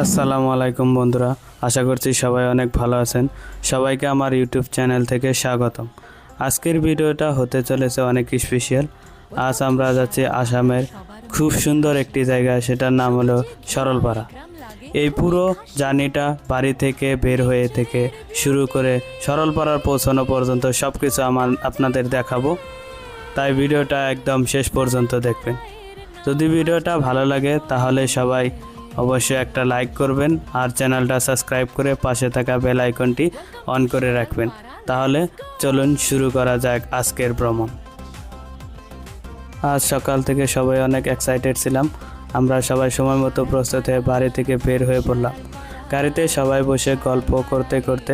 আসসালামু আলাইকুম বন্ধুরা, আশা করছি সবাই অনেক ভালো আছেন। সবাইকে আমার ইউটিউব চ্যানেল থেকে স্বাগতম। আজকের ভিডিওটা হতে চলেছে অনেক স্পেশাল। আজ আমরা যাচ্ছি আসামের খুব সুন্দর একটি জায়গা, সেটার নাম হলো সরলপাড়া। এই পুরো জার্নিটা বাড়ি থেকে বের হয়ে থেকে শুরু করে সরলপাড়ার পৌঁছানো পর্যন্ত সব কিছু আপনাদের দেখাবো, তাই ভিডিওটা একদম শেষ পর্যন্ত দেখবেন। যদি ভিডিওটা ভালো লাগে তাহলে সবাই অবশ্যই একটা লাইক করবেন আর চ্যানেলটা সাবস্ক্রাইব করে পাশে থাকা বেল আইকনটি অন করে রাখবেন। তাহলে চলুন শুরু করা যাক আজকের ভ্রমণ। আজ সকাল থেকে সবাই অনেক এক্সাইটেড ছিলাম। আমরা সবাই সময় মতো প্রস্তুত হয়ে বাড়ি থেকে বের হয়ে পড়লাম। গাড়িতে সবাই বসে গল্প করতে করতে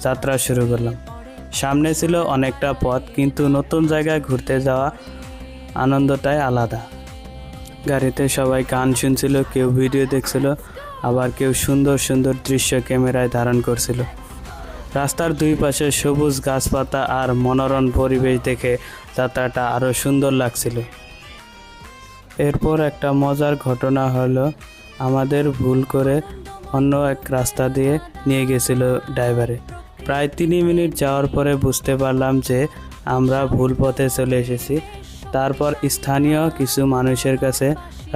যাত্রা শুরু করলাম। সামনে ছিল অনেকটা পথ, কিন্তু নতুন জায়গায় ঘুরতে যাওয়া আনন্দটাই আলাদা। গাড়িতে সবাই গান শুনছিল, কেউ ভিডিও দেখছিল, আবার কেউ সুন্দর সুন্দর দৃশ্য ক্যামেরায় ধারণ করছিল। রাস্তার দুই পাশে সবুজ গাছপাতা আর মনোরম পরিবেশ দেখে যাত্রাটা আরও সুন্দর লাগছিল। এরপর একটা মজার ঘটনা হলো, আমাদের ভুল করে অন্য এক রাস্তা দিয়ে নিয়ে গেছিল ড্রাইভারে। প্রায় 3 মিনিট যাওয়ার পরে বুঝতে পারলাম যে আমরা ভুল পথে চলে এসেছি। তারপর স্থানীয় কিছু মানুষের কাছে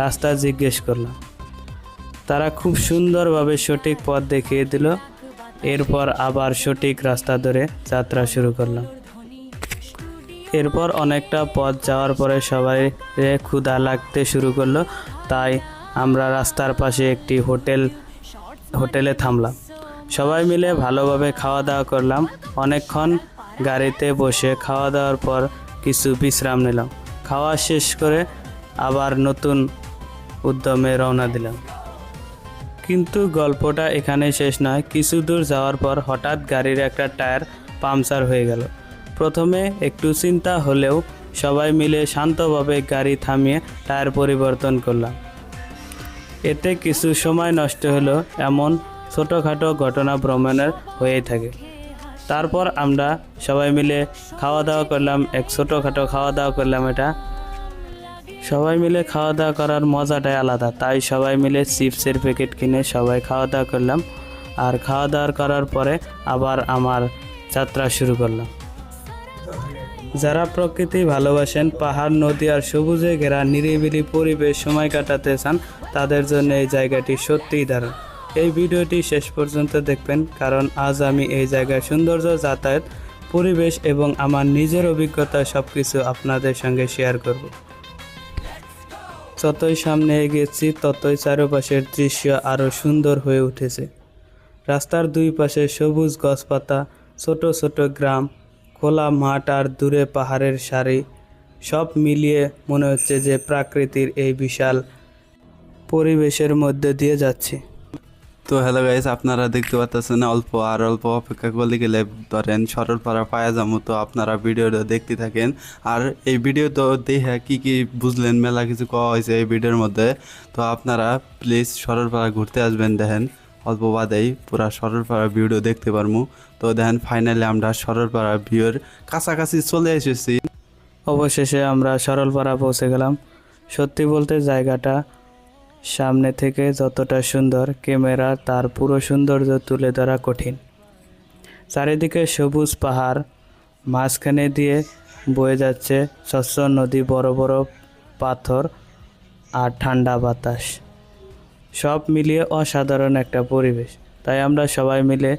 রাস্তা জিজ্ঞেস করলাম। তারা খুব সুন্দরভাবে সঠিক পথ দেখিয়ে দিল। এরপর আবার সঠিক রাস্তা ধরে যাত্রা শুরু করলাম। এরপর অনেকটা পথ যাওয়ার পরে সবাই ক্ষুধা লাগতে শুরু করলো, তাই আমরা রাস্তার পাশে একটি হোটেলে থামলাম। সবাই মিলে ভালোভাবে খাওয়া দাওয়া করলাম। অনেকক্ষণ গাড়িতে বসে খাওয়া দাওয়ার পর কিছু বিশ্রাম নিলাম। খাওয়া শেষ করে আবার নতুন উদ্যমে রওনা দিলাম। কিন্তু গল্পটা এখানে শেষ নয়। কিছু দূর যাওয়ার পর হঠাৎ গাড়ির একটা টায়ার পাংচার হয়ে গেল। প্রথমে একটু চিন্তা হলেও সবাই মিলে শান্তভাবে গাড়ি থামিয়ে টায়ার পরিবর্তন করলাম। এতে কিছু সময় নষ্ট হলো। এমন ছোটোখাটো ঘটনা ভ্রমণের হয়েই থাকে। তারপর আমরা সবাই মিলে খাওয়া দাওয়া করলাম, এক ছোটোখাটো খাওয়া দাওয়া করলাম। এটা সবাই মিলে খাওয়া দাওয়া করার মজাটাই আলাদা, তাই সবাই মিলে চিপসের প্যাকেট কিনে সবাই খাওয়া দাওয়া করলাম। আর খাওয়া দাওয়া করার পরে আবার আমার যাত্রা শুরু করলাম। যারা প্রকৃতি ভালোবাসেন, পাহাড়, নদী আর সবুজে ঘেরা নিরিবিলি পরিবেশ সময় কাটাতে চান, তাদের জন্য এই জায়গাটি সত্যিই দারুণ। এই ভিডিওটি শেষ পর্যন্ত দেখবেন, কারণ আজ আমি এই জায়গার সৌন্দর্য, যাতায়াত, পরিবেশ এবং আমার নিজের অভিজ্ঞতা সব কিছু আপনাদের সঙ্গে শেয়ার করব। যতই সামনে এগিয়েছি ততই চারপাশের দৃশ্য আরও সুন্দর হয়ে উঠেছে। রাস্তার দুই পাশে সবুজ গাছপাতা, ছোট ছোট গ্রাম, খোলা মাঠ আর দূরে পাহাড়ের সারি, সব মিলিয়ে মনে হচ্ছে যে প্রকৃতির এই বিশাল পরিবেশের মধ্যে দিয়ে যাচ্ছি। তো হ্যালো গাইস, আপনারা দেখতে পাচ্ছেন অল্প অপেক্ষা করলে গেলে ধরেন সরলপাড়া পায়া যাবো। তো আপনারা ভিডিওটা দেখতে থাকেন। আর এই ভিডিও তো দেখে কি বুঝলেন, মেলা কিছু কওয়া হয়েছে এই ভিডিওর মধ্যে। তো আপনারা প্লিজ সরলপাড়া ঘুরতে আসবেন। দেখেন অল্প বাদেই পুরা সরলপাড়া ভিডিও দেখতে পারবো। তো দেখেন ফাইনালি আমরা সরলপাড়া ভিউর কাছাকাছি চলে এসেছি। অবশেষে আমরা সরলপাড়া পৌঁছে গেলাম। সত্যি বলতে জায়গাটা সামনে থেকে যতটা সুন্দর, ক্যামেরা তার পুরো সৌন্দর্য তুলে ধরা কঠিন। চারিদিকে সবুজ পাহাড়, মাঝখানে দিয়ে বয়ে যাচ্ছে স্বচ্ছ নদী, বড় বড় পাথর আর ঠান্ডা বাতাস, সব মিলিয়ে অসাধারণ একটা পরিবেশ। তাই আমরা সবাই মিলে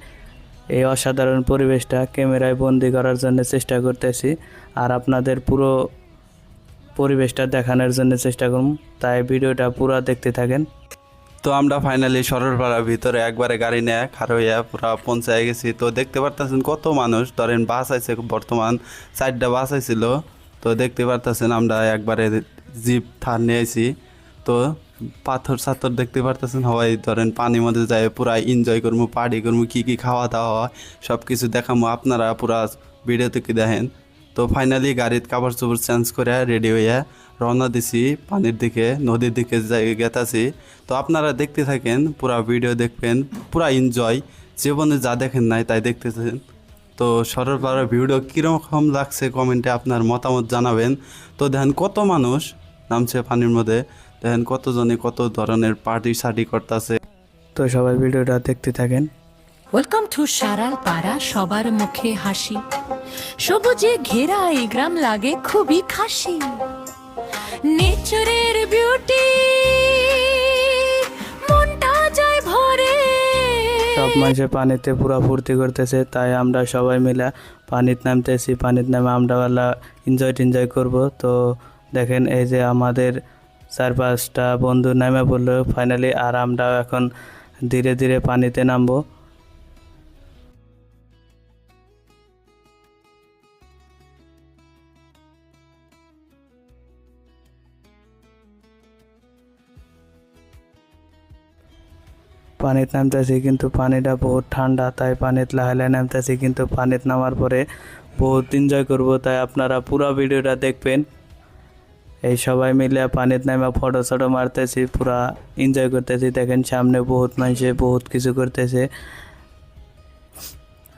এই অসাধারণ পরিবেশটা ক্যামেরায় বন্দি করার জন্য চেষ্টা করতেছি আর আপনাদের পুরো পরিবেশটা দেখানোর জন্য চেষ্টা করুন। তাই ভিডিওটা পুরো দেখতে থাকেন। তো আমরা ফাইনালি সরলপাড়ার ভিতরে একবারে গাড়ি নিয়ে খার হইয়া পুরা পৌঁছায় গেছি। তো দেখতে পারতেছেন কত মানুষ, ধরেন বাস আইছে, বর্তমান 4টা বাস আইছিল। তো দেখতে পারতেছেন আমরা একবারে জিপ থার নিয়ে আইছি। তো পাথর সাথর দেখতে পারতেছেন, সবাই ধরেন পানির মধ্যে যায় পুরা এনজয় করবো, পার্টি করবো, কী খাওয়া দাওয়া সব কিছু দেখাবো। আপনারা পুরা ভিডিও থেকে দেখেন। তো ফাইনালি গাড়ির কাপড় চোপড় চেঞ্জ করে রেডি হইয়া রওনা দিছি পানির দিকে, নদীর দিকে গেতাছি। তো আপনারা দেখতে থাকেন, পুরা ভিডিও দেখবেন, পুরা এনজয়। জীবনে যা দেখেন নাই তাই দেখতেছেন। তো সরলপাড়ার ভিডিও কীরকম লাগছে কমেন্টে আপনার মতামত জানাবেন। তো দেখেন কত মানুষ নামছে পানির মধ্যে, দেখেন কতজনে কত ধরনের পার্টি সার্টি করতেছে। তো সবাই ভিডিওটা দেখতে থাকেন। ওয়েলকাম টু সারালপাড়া, সবার মুখে হাসি, সবুজে ঘেরা এই গ্রাম লাগে খুবই খাসি। নেচারের বিউটি মনটা যায় ভরে। সব মানুষে পানিতে পুরা ফুর্তি করতেছে, তাই আমরা সবাই মিলে পানিতে নামতেছি। পানিতে নামে আমরা এনজয় করব। তো দেখেন এই যে আমাদের 4-5টা বন্ধু নেমে পড়লো ফাইনালি, আর আমরা এখন ধীরে ধীরে পানিতে নামবো। পানিতে নামতেছি কিন্তু পানিটা বহুত ঠান্ডা, তাই পানিতে লাহে নামতেছি, কিন্তু পানিতে নামার পরে বহুত এনজয় করব। তাই আপনারা পুরো ভিডিওটা দেখবেন। এই সবাই মিলে পানিতে নামে ফটো মারতেছি, পুরা এনজয় করতেছি। দেখেন সামনে বহুত মানুষে বহুত কিছু করতেছে।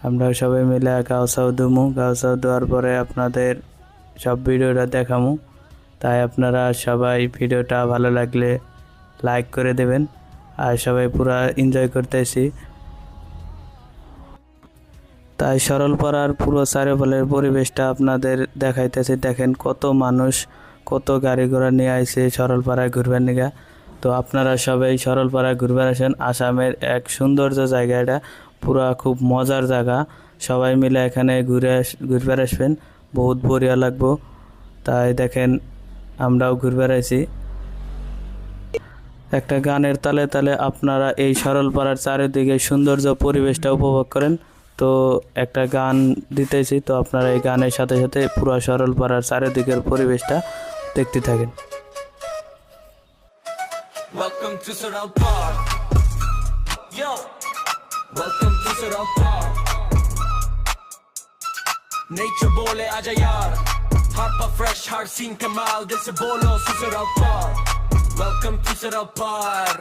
আমরা সবাই মিলে গাও দেওয়ার পরে আপনাদের সব ভিডিওটা দেখামু। তাই আপনারা সবাই ভিডিওটা ভালো লাগলে লাইক করে দেবেন, আর সবাই পুরা এনজয় করতেছি। তাই সরলপাড়ার পুরো চারিপাশের পরিবেশটা আপনাদের দেখাইতেছি। দেখেন কত মানুষ, কত গাড়ি ঘোড়া নিয়ে আইছে সরলপাড়ায় ঘুরবেন নিগা। তো আপনারা সবাই সরলপাড়ায় ঘুরবেন আসেন। আসামের এক সৌন্দর্য জায়গা, এটা পুরা খুব মজার জায়গা। সবাই মিলে এখানে ঘুরবে আসবেন, বহুত বঢ়িয়া লাগবো। তাই দেখেন আমরাও ঘুরবে আইছি। একটা গানের তালে তালে আপনারা এই সরলপাড়ার চারিদিকে সৌন্দর্য পরিবেশটা উপভোগ করেন। তো একটা গান দিতেছি, তো আপনারা এই গানের সাথে সাথে পুরো সরলপাড়ার চারিদিকের পরিবেশটা দেখতে থাকেন। Welcome to Saral Park. Yo, welcome to Saral Park. Nature bole aaja yaar, heart pa fresh, heart scene kamal, dil se bolo Saral Park. Welcome to Saral Park.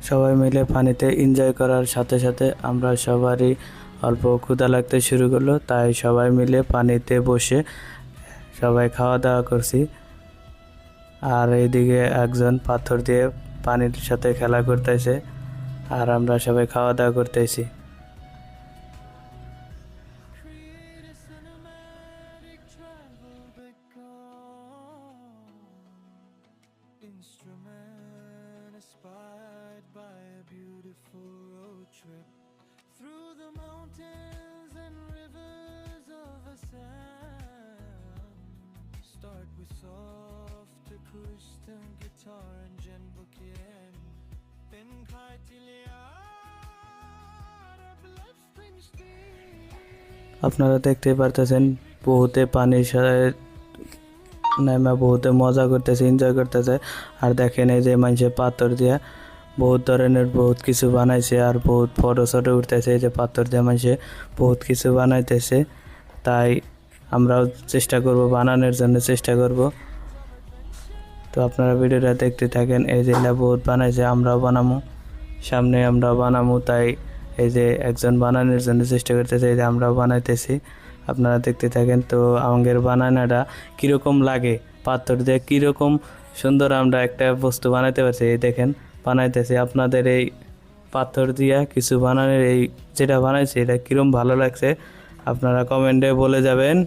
সবাই মিলে পানিতে এনজয় করার সাথে সাথে আমরা সবারই অল্প ক্ষুধা লাগতে শুরু করলো। তাই সবাই মিলে পানিতে বসে সবাই খাওয়া দাওয়া করছি। আর এইদিকে একজন পাথর দিয়ে পানির সাথে খেলা করতেছে, আর আমরা সবাই খাওয়া দাওয়া করতেছি। Instrument inspired by a beautiful road trip through the mountains and rivers of Assam. Start with soft acoustic guitar and Jen Bukian, then cry till bloodstring steam. আপনারা দেখতে পারতেছেন বহুতে পানির সাথে নামে বহুতে মজা করতেছে, এনজয় করতেছে। আর দেখেন এই যে মানুষের পাথর দিয়া বহুত ধরনের বহুত কিছু বানাইছে, আর বহুত ফটো উঠতেছে। এই যে পাথর দিয়ে মানুষে বহুত কিছু বানাইতেছে। তাই আমরাও চেষ্টা করব, বানানোর জন্য চেষ্টা করব। তো আপনারা ভিডিওটা দেখতে থাকেন। এই যে বহুত বানাইছে, আমরাও বানামু, সামনে আমরাও বানামু। তাই এই যে একজন বানানোর জন্য চেষ্টা করতেছে, এই যে আমরাও বানাইতেছি, আপনারা দেখতে থাকেন। তো আমাদের বানানোটা কীরকম লাগে, পাথর দিয়ে কীরকম সুন্দর আমরা একটা বস্তু বানাইতে পারছি। এই দেখেন বানাইতেছি। আপনাদের এই পাথর দিয়া কিছু বানানোর এই যেটা বানাইছি এটা কীরকম ভালো লাগছে আপনারা কমেন্টে বলে যাবেন।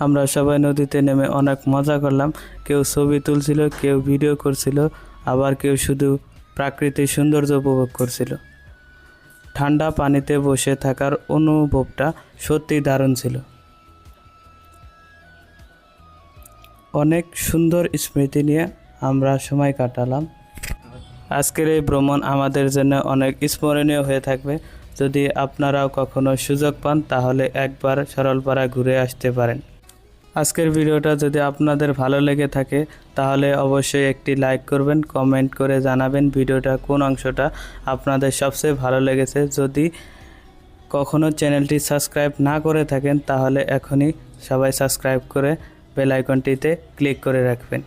আমরা সবাই নদীতে নেমে অনেক মজা করলাম। কেউ ছবি তুলছিল, কেউ ভিডিও করছিল, আবার কেউ শুধু প্রাকৃতিক সৌন্দর্য উপভোগ করছিল। ঠান্ডা পানিতে বসে থাকার অনুভবটা সত্যি দারুণ ছিল। অনেক সুন্দর স্মৃতি নিয়ে আমরা সময় কাটালাম। আজকের এই ভ্রমণ আমাদের জন্য অনেক স্মরণীয় হয়ে থাকবে। যদি আপনারাও কখনো সুযোগ পান তাহলে একবার সরলপাড়া ঘুরে আসতে পারেন। আজকের ভিডিওটা যদি আপনাদের ভালো লেগে থাকে তাহলে অবশ্যই একটি লাইক করবেন, কমেন্ট করে জানাবেন ভিডিওটা কোন অংশটা আপনাদের সবচেয়ে ভালো লেগেছে। যদি কখনো চ্যানেলটি সাবস্ক্রাইব না করে থাকেন তাহলে এখনই সবাই সাবস্ক্রাইব করে বেল আইকনটিতে ক্লিক করে রাখবেন।